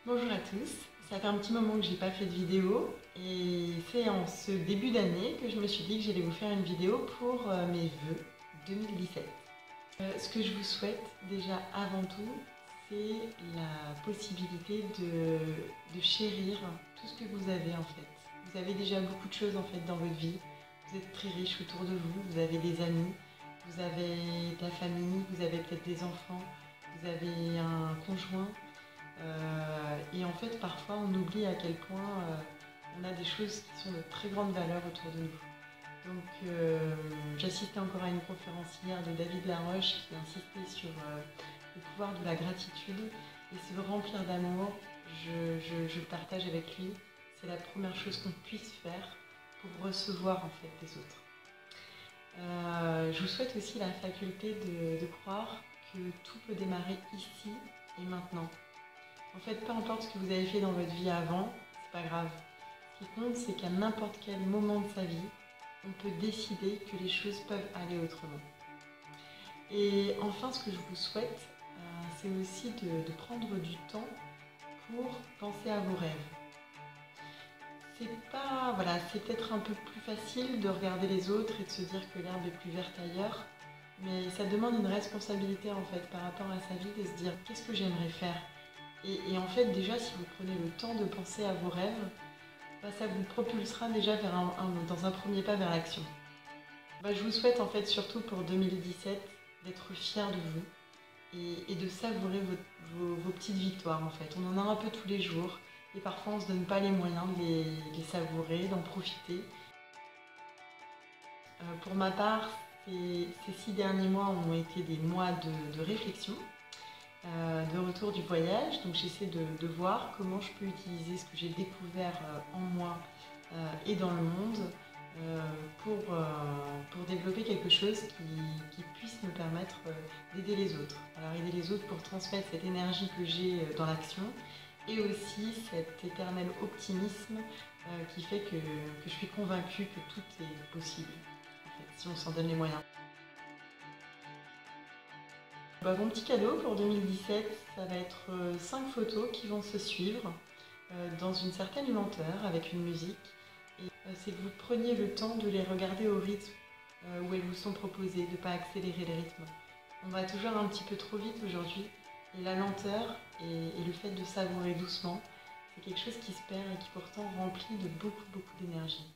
Bonjour à tous, ça fait un petit moment que j'ai pas fait de vidéo et c'est en ce début d'année que je me suis dit que j'allais vous faire une vidéo pour mes vœux 2017. Ce que je vous souhaite déjà avant tout, c'est la possibilité de chérir tout ce que vous avez en fait. Vous avez déjà beaucoup de choses en fait dans votre vie, vous êtes très riche autour de vous, vous avez des amis, vous avez de la famille, vous avez peut-être des enfants, vous avez un conjoint. Et en fait, parfois, on oublie à quel point on a des choses qui sont de très grande valeur autour de nous. Donc, j'assistais encore à une conférence hier de David Laroche qui insistait sur le pouvoir de la gratitude et se remplir d'amour. Je le partage avec lui. C'est la première chose qu'on puisse faire pour recevoir en fait des autres. Je vous souhaite aussi la faculté de croire que tout peut démarrer ici et maintenant. En fait, peu importe ce que vous avez fait dans votre vie avant, c'est pas grave. Ce qui compte, c'est qu'à n'importe quel moment de sa vie, on peut décider que les choses peuvent aller autrement. Et enfin, ce que je vous souhaite, c'est aussi de prendre du temps pour penser à vos rêves. C'est peut-être un peu plus facile de regarder les autres et de se dire que l'herbe est plus verte ailleurs, mais ça demande une responsabilité en fait par rapport à sa vie de se dire qu'est-ce que j'aimerais faire. Et en fait, déjà, si vous prenez le temps de penser à vos rêves, ça vous propulsera déjà dans un premier pas vers l'action. Je vous souhaite en fait surtout pour 2017 d'être fiers de vous et de savourer vos petites victoires en fait. On en a un peu tous les jours et parfois on ne se donne pas les moyens de les savourer, d'en profiter. Pour ma part, ces 6 derniers mois ont été des mois de réflexion, de retour du voyage. Donc j'essaie de voir comment je peux utiliser ce que j'ai découvert en moi et dans le monde pour développer quelque chose qui puisse me permettre d'aider les autres. Alors aider les autres pour transmettre cette énergie que j'ai dans l'action et aussi cet éternel optimisme qui fait que je suis convaincue que tout est possible en fait, si on s'en donne les moyens. Mon petit cadeau pour 2017, ça va être 5 photos qui vont se suivre dans une certaine lenteur avec une musique. Et c'est que vous preniez le temps de les regarder au rythme où elles vous sont proposées, de ne pas accélérer le rythme. On va toujours un petit peu trop vite aujourd'hui et la lenteur et le fait de savourer doucement, c'est quelque chose qui se perd et qui pourtant remplit de beaucoup d'énergie.